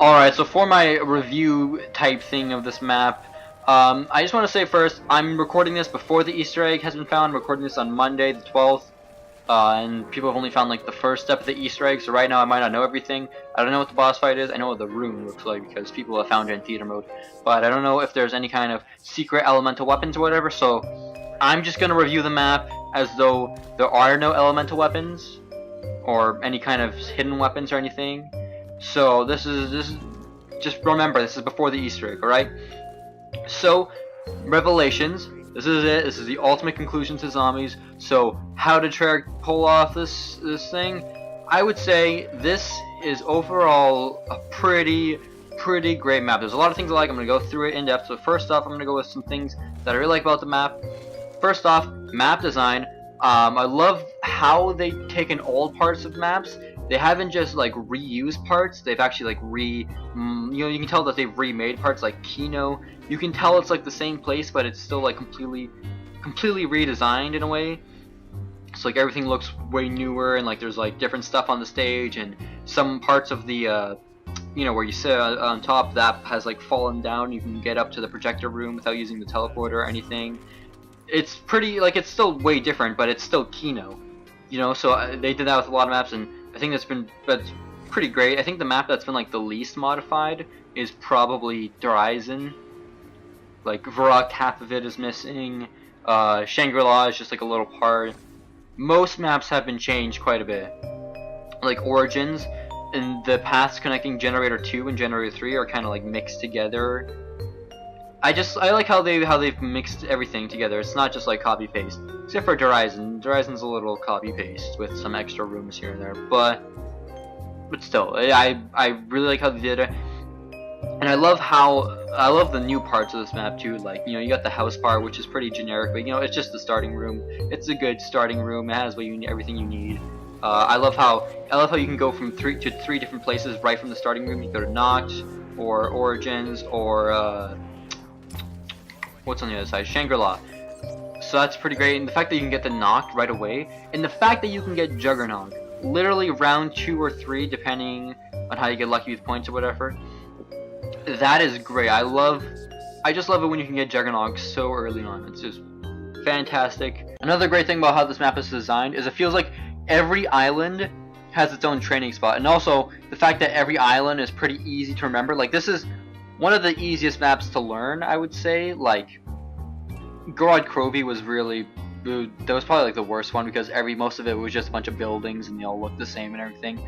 Alright, so for my review type thing of this map, I just want to say first, I'm recording this before the Easter egg has been found. I'm recording this on Monday the 12th, and people have only found like the first step of the Easter egg, so right now I might not know everything. I don't know what the boss fight is. I know what the room looks like because people have found it in theater mode, but I don't know if there's any kind of secret elemental weapons or whatever, so I'm just going to review the map as though there are no elemental weapons or any kind of hidden weapons or anything. So this is just remember, this is before the Easter egg, alright? So, Revelations, this is it, this is the ultimate conclusion to zombies. So, how did Treyarch pull off this thing? I would say this is overall a pretty great map. There's a lot of things I like. I'm going to go through it in depth. So first off, I'm going to go with some things that I really like about the map. First off, map design. I love how they've taken old parts of maps. They haven't just like reused parts. They've actually like you can tell that they've remade parts like Kino. You can tell it's like the same place, but it's still like completely redesigned in a way. So like everything looks way newer, and like there's like different stuff on the stage, and some parts of the where you sit on top, that has like fallen down. You can get up to the projector room without using the teleporter or anything. It's pretty, like, it's still way different, but it's still Kino, so they did that with a lot of maps, and I think that's pretty great. I think the map that's been like the least modified is probably Horizon. Like Varrock, half of it is missing. Shangri-La is just like a little part. Most maps have been changed quite a bit. Like Origins and the paths connecting Generator 2 and Generator 3 are kind of like mixed together. I like how they've mixed everything together. It's not just like copy paste, except for Horizon. Horizon's a little copy paste with some extra rooms here and there, but still, I really like how they did it, and I love the new parts of this map too. Like you got the house part, which is pretty generic, but it's just the starting room. It's a good starting room. It has everything you need. I love how you can go from three different places right from the starting room. You go to Noct or Origins or what's on the other side? Shangri-La. So that's pretty great, and the fact that you can get the Noct right away, and the fact that you can get Juggernaut literally round 2 or 3, depending on how you get lucky with points or whatever. That is great. I just love it when you can get Juggernaut so early on. It's just fantastic. Another great thing about how this map is designed is it feels like every island has its own training spot, and also the fact that every island is pretty easy to remember. Like this is one of the easiest maps to learn, I would say. Like Gorod Krovi was really, that was probably like the worst one because most of it was just a bunch of buildings and they all looked the same and everything.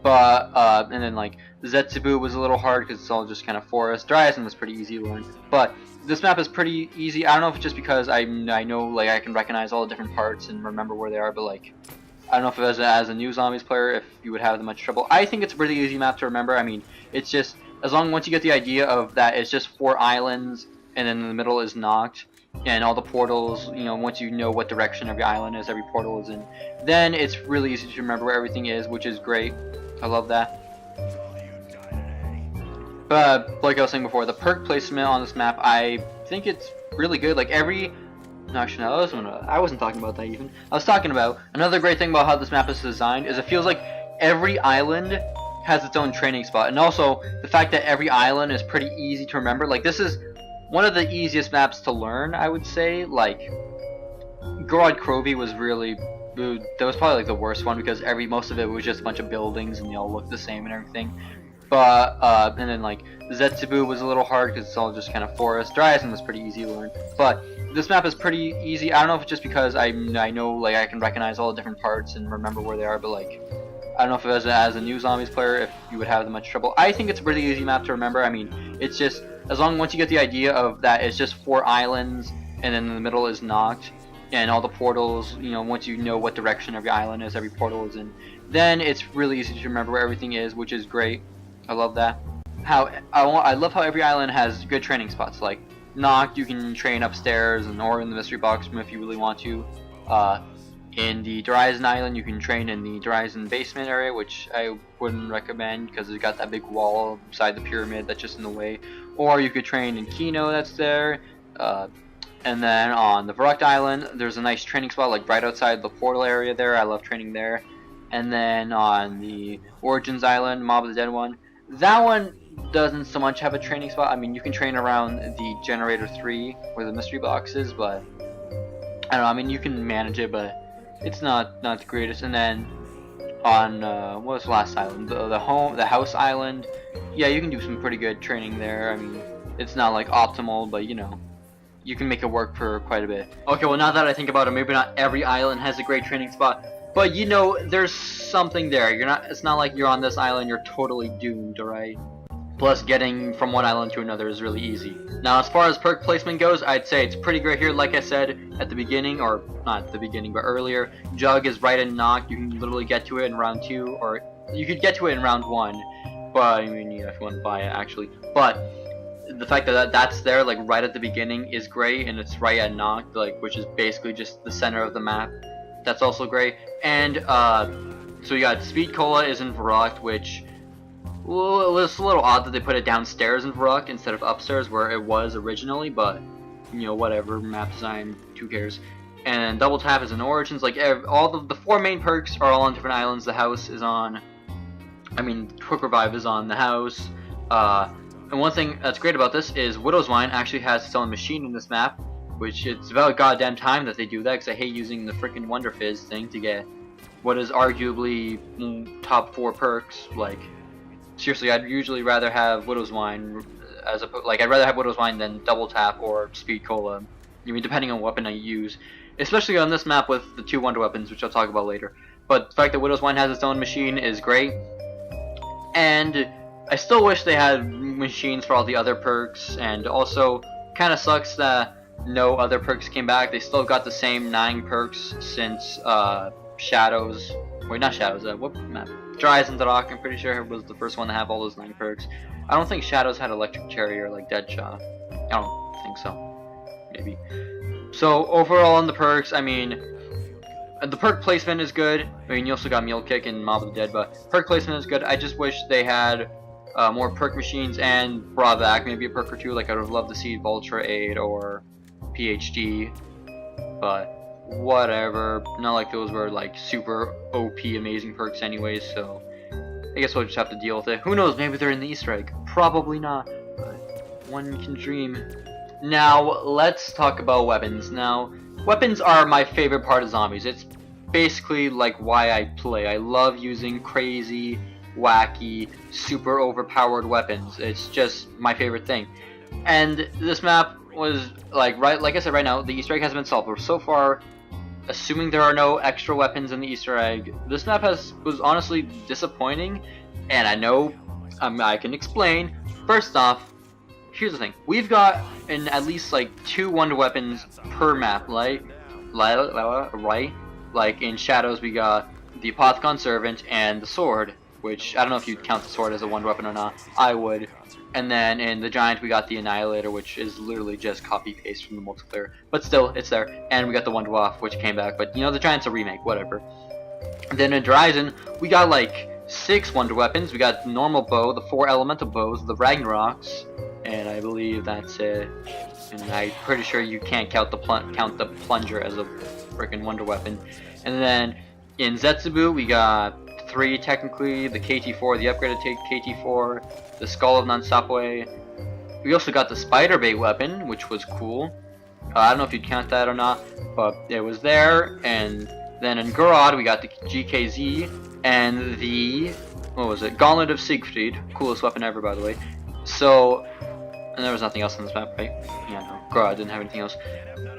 But and then like Zetsubu was a little hard because it's all just kind of forest. Dryasn was pretty easy to learn, but this map is pretty easy. I don't know if it's just because I know like I can recognize all the different parts and remember where they are, but like I don't know if as a new Zombies player if you would have that much trouble. I think it's a pretty easy map to remember. I mean, it's just once you get the idea of that it's just 4 islands and then in the middle is Noct and all the portals, once you know what direction every island is, every portal is in, then it's really easy to remember where everything is, which is great. I love that. But like I was saying before, the perk placement on this map, I think it's really good. Like no, actually no, I wasn't talking about that even. I was talking about another great thing about how this map is designed is it feels like every island has its own training spot, and also the fact that every island is pretty easy to remember. Like this is one of the easiest maps to learn, I would say. Like Gorod Krovi was really, that was probably like the worst one because most of it was just a bunch of buildings and they all looked the same and everything. But and then like Zetsubu was a little hard because it's all just kind of forest. Dryasn was pretty easy to learn, but this map is pretty easy. I don't know if it's just because I know like I can recognize all the different parts and remember where they are, but like I don't know if as a new Zombies player if you would have that much trouble. I think it's a pretty easy map to remember. I mean, it's just once you get the idea of that it's just 4 islands and then in the middle is Noct and all the portals, once you know what direction every island is, every portal is in, then it's really easy to remember where everything is, which is great. I love that. I love how every island has good training spots. Like Noct, you can train upstairs or in the mystery box room if you really want to. In the Horizon Island, you can train in the Horizon basement area, which I wouldn't recommend because it's got that big wall beside the pyramid that's just in the way. Or you could train in Kino, that's there. And then on the Varrock Island, there's a nice training spot like right outside the portal area there. I love training there. And then on the Origins Island, Mob of the Dead one, that one doesn't so much have a training spot. I mean, you can train around the Generator 3 where the mystery box is, but I don't know. I mean, you can manage it, but it's not the greatest. And then on what was the last island? The house island. Yeah, you can do some pretty good training there. I mean, it's not like optimal, but you know, you can make it work for quite a bit. Okay, well now that I think about it, maybe not every island has a great training spot, but you know, there's something there. It's not like you're on this island, you're totally doomed, alright? Plus, getting from one island to another is really easy. Now, as far as perk placement goes, I'd say it's pretty great here. Like I said at the beginning, or not at the beginning, but earlier, Jug is right in Knock. You can literally get to it in round 2, or you could get to it in round 1. But I mean, yeah, if you want to buy it, actually. But the fact that that's there, like right at the beginning, is great, and it's right at Knock, like which is basically just the center of the map. That's also great. And so you got Speed Cola is in Varrock, which, well, it's a little odd that they put it downstairs in Varrock instead of upstairs where it was originally, but you know, whatever, map design, who cares. And Double Tap is in Origins. Like all the 4 main perks are all on different islands. The house is on, I mean, Quick Revive is on the house. And one thing that's great about this is Widow's Wine actually has its own machine in this map, which it's about goddamn time that they do that, because I hate using the freaking Wonder Fizz thing to get what is arguably top 4 perks. Like, seriously, I'd usually rather have Widow's Wine I'd rather have Widow's Wine than Double Tap or Speed Cola. I mean, depending on what weapon I use, especially on this map with the 2 Wonder Weapons, which I'll talk about later. But the fact that Widow's Wine has its own machine is great, and I still wish they had machines for all the other perks, and also kind of sucks that no other perks came back. They still got the same 9 perks since Shadows. Wait, not Shadows. What map? Dry Island Rock. I'm pretty sure it was the first one to have all those 9 perks. I don't think Shadows had Electric Cherry or like Deadshot. I don't think so. Maybe. So overall on the perks, I mean, the perk placement is good. I mean, you also got Mule Kick and Mob of the Dead, but perk placement is good. I just wish they had more perk machines and brought back maybe a perk or 2. Like, I would have loved to see Vulture Aid or PhD, but whatever. Not like those were like super OP amazing perks anyways, so I guess we'll just have to deal with it. Who knows, maybe they're in the Easter egg. Probably not, but one can dream. Now, let's talk about weapons. Now, weapons are my favorite part of zombies. It's basically like why I play. I love using crazy, wacky, super overpowered weapons. It's just my favorite thing. And this map was like I said, right now the Easter egg hasn't been solved. But so far, assuming there are no extra weapons in the Easter egg, this map was honestly disappointing. And I know I can explain. First off, here's the thing: we've got at least like 2 wonder weapons per map, right? Like in Shadows, we got the Apothecon Servant and the sword, which I don't know if you'd count the sword as a wonder weapon or not. I would. And then in the Giant, we got the Annihilator, which is literally just copy-paste from the multiplayer. But still, it's there. And we got the Wonder Waff, which came back. But, you know, the Giant's a remake, whatever. And then in Horizon, we got like 6 wonder weapons. We got the normal bow, the 4 elemental bows, the Ragnaroks, and I believe that's it. And I'm pretty sure you can't count the plunger as a freaking wonder weapon. And then in Zetsubu, we got 3 technically, the KT4, the upgraded KT4, the Skull of Nansapwe. We also got the Spider Bait weapon, which was cool. I don't know if you'd count that or not, but it was there. And then in Gurad, we got the GKZ and the, what was it, Gauntlet of Siegfried. Coolest weapon ever, by the way. So, and there was nothing else on this map, right? Yeah, no, Gurad didn't have anything else.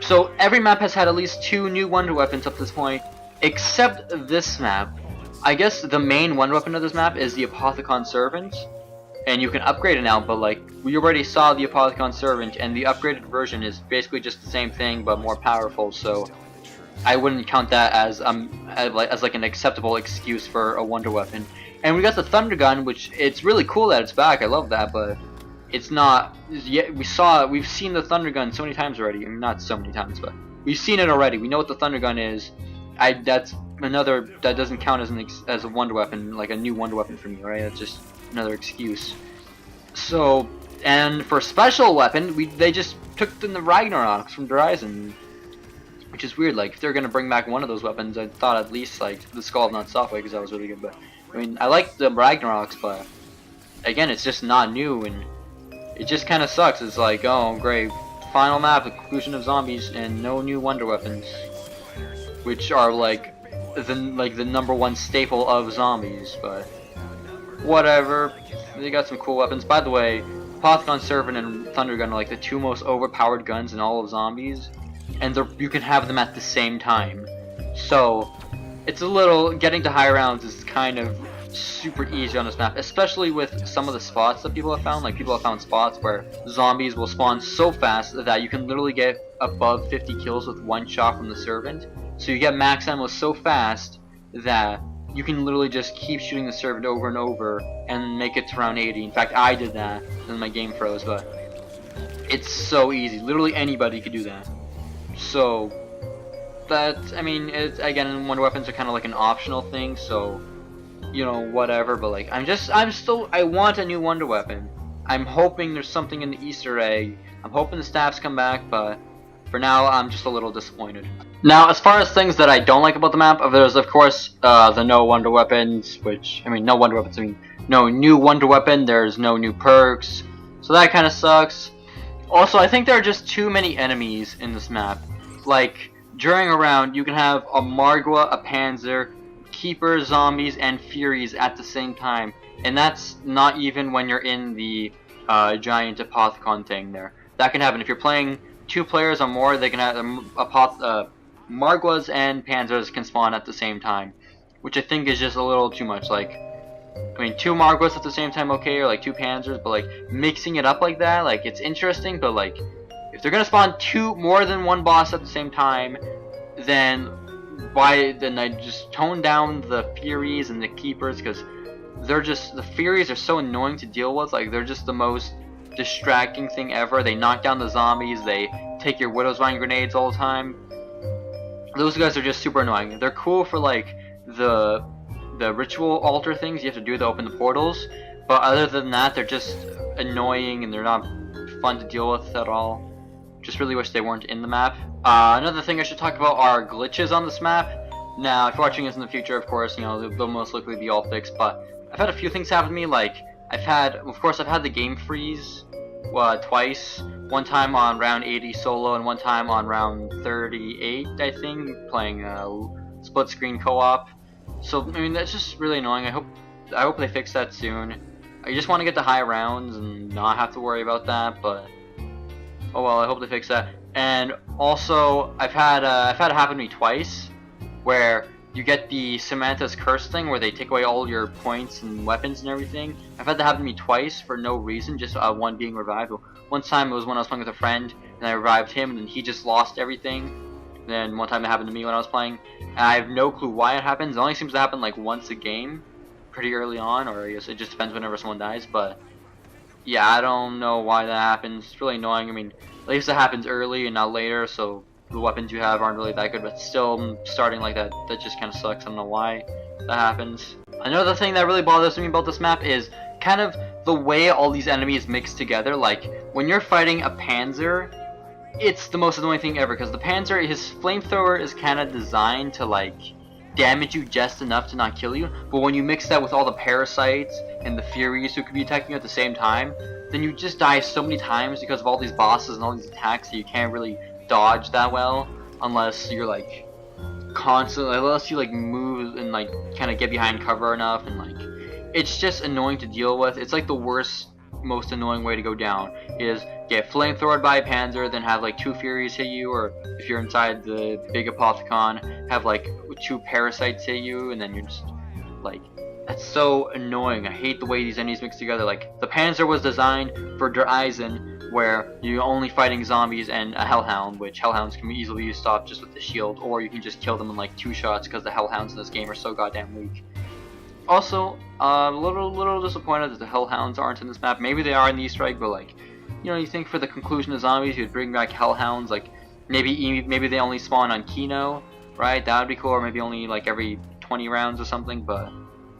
So every map has had at least 2 new wonder weapons up to this point, except this map. I guess the main wonder weapon of this map is the Apothecon Servant, and you can upgrade it now, but like, we already saw the Apothecon Servant, and the upgraded version is basically just the same thing, but more powerful, so I wouldn't count that as like an acceptable excuse for a wonder weapon. And we got the Thunder Gun, which it's really cool that it's back, I love that, but it's not, yet we've seen the Thunder Gun so many times already. I mean, not so many times, but we've seen it already. We know what the Thunder Gun is. That's another, that doesn't count as a wonder weapon, like a new wonder weapon for me, right? That's just another excuse. So, and for special weapon, they just took the Ragnaroks from Horizon, which is weird. Like, if they're gonna bring back one of those weapons, I thought at least like the Skull of Nansapwe, because that was really good. But I mean, I like the Ragnaroks, but again, it's just not new, and it just kind of sucks. It's like, oh great, final map, the conclusion of zombies, and no new wonder weapons, which are like the #1 staple of zombies. But whatever, they got some cool weapons. By the way, Apothicon, Servant, and Thunder Gun are like the 2 most overpowered guns in all of zombies, and you can have them at the same time. So it's a little, getting to high rounds is kind of super easy on this map, especially with some of the spots that people have found. Like, people have found spots where zombies will spawn so fast that you can literally get above 50 kills with 1 shot from the Servant. So you get max ammo so fast that you can literally just keep shooting the Servant over and over and make it to round 80. In fact, I did that, and my game froze, but it's so easy. Literally anybody could do that. So that, I mean, it's, again, wonder weapons are kind of like an optional thing, so you know, whatever. But like, I want a new wonder weapon. I'm hoping there's something in the Easter egg. I'm hoping the staffs come back, but for now, I'm just a little disappointed. Now, as far as things that I don't like about the map, there's of course the no wonder weapons, which, I mean, no wonder weapons, I mean, no new wonder weapon, there's no new perks, so that kind of sucks. Also, I think there are just too many enemies in this map. Like, during a round, you can have a Margwa, a Panzer, Keepers, Zombies, and Furies at the same time, and that's not even when you're in the giant Apothicon thing there. That can happen if you're playing 2 players or more. They can have Margwas and Panzers can spawn at the same time, which I think is just a little too much. Like, I mean, 2 Margwas at the same time, okay, or like 2 Panzers, but like mixing it up like that, like, it's interesting, but like, if they're gonna spawn more than 1 boss at the same time, then I just tone down the Furies and the Keepers, because the Furies are so annoying to deal with. Like, they're just the most distracting thing ever. They knock down the zombies, they take your Widow's Vine grenades all the time. Those guys are just super annoying. They're cool for like the ritual altar things you have to do to open the portals, but other than that, they're just annoying and they're not fun to deal with at all. Just really wish they weren't in the map. Another thing I should talk about are glitches on this map. Now, if you're watching this in the future, of course, you know, they'll most likely be all fixed, but I've had a few things happen to me. Like, I've had the game freeze twice. One time on round 80 solo, and one time on round 38, I think, playing split screen co-op. So, I mean, that's just really annoying. I hope they fix that soon. I just want to get to high rounds and not have to worry about that, but oh well, I hope they fix that. And also, I've had it happen to me twice, where you get the Samantha's Curse thing, where they take away all your points and weapons and everything. I've had that happen to me twice for no reason, just one being revived. One time it was when I was playing with a friend, and I revived him, and then he just lost everything. Then one time it happened to me when I was playing, and I have no clue why it happens. It only seems to happen like once a game, pretty early on, or I guess it just depends whenever someone dies, but yeah, I don't know why that happens. It's really annoying. I mean, at least it happens early and not later, so the weapons you have aren't really that good, but still, starting like that just kind of sucks. I don't know why that happens. Another thing that really bothers me about this map is kind of the way all these enemies mix together. Like, when you're fighting a Panzer, it's the most annoying thing ever, because the Panzer, his flamethrower is kind of designed to, like, damage you just enough to not kill you, but when you mix that with all the parasites and the Furies who could be attacking you at the same time, then you just die so many times because of all these bosses and all these attacks that you can't really dodge that well, unless you're like constantly, unless you like move and like kind of get behind cover enough, and like it's just annoying to deal with. It's like the worst, most annoying way to go down is get flamethrowered by a Panzer, then have like 2 Furies hit you, or if you're inside the big Apothicon, have like 2 parasites hit you, and then you're just like, that's so annoying. I hate the way these enemies mix together. Like, the Panzer was designed for Der Eisen, where you're only fighting zombies and a Hellhound, which Hellhounds can easily be stopped just with the shield, or you can just kill them in like 2 shots because the Hellhounds in this game are so goddamn weak. Also, a little disappointed that the Hellhounds aren't in this map. Maybe they are in the Easter egg, but like, you know, you think for the conclusion of zombies you'd bring back Hellhounds, like maybe they only spawn on Kino, right? That would be cool, or maybe only like every 20 rounds or something, but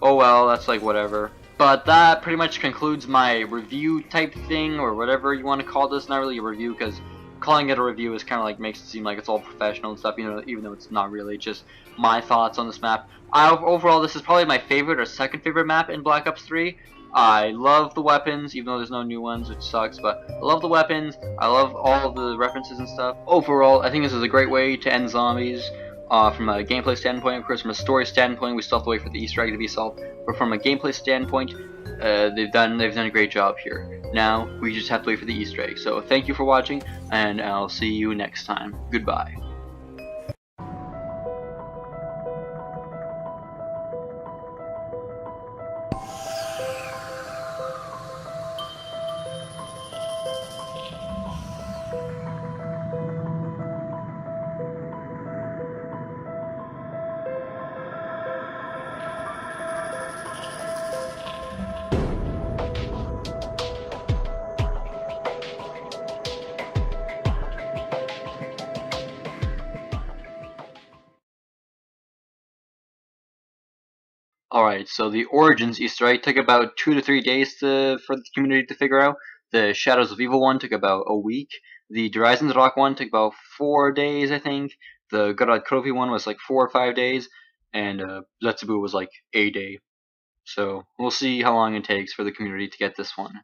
oh well, that's like whatever. But that pretty much concludes my review type thing, or whatever you want to call this. Not really a review, because calling it a review is kind of like makes it seem like it's all professional and stuff, you know, even though it's not really. It's just my thoughts on this map. Overall, this is probably my favorite or second favorite map in Black Ops 3. I love the weapons, even though there's no new ones, which sucks, but I love the weapons. I love all of the references and stuff. Overall, I think this is a great way to end zombies. From a gameplay standpoint, of course, from a story standpoint, we still have to wait for the Easter egg to be solved. But from a gameplay standpoint, they've done a great job here. Now we just have to wait for the Easter egg. So thank you for watching, and I'll see you next time. Goodbye. Alright, so the Origins Easter egg took about 2 to 3 days for the community to figure out. The Shadows of Evil one took about a week. The Horizons Rock one took about 4 days, I think. The Godot Trophy one was like 4 or 5 days. And Zetsubu was like a day. So we'll see how long it takes for the community to get this one.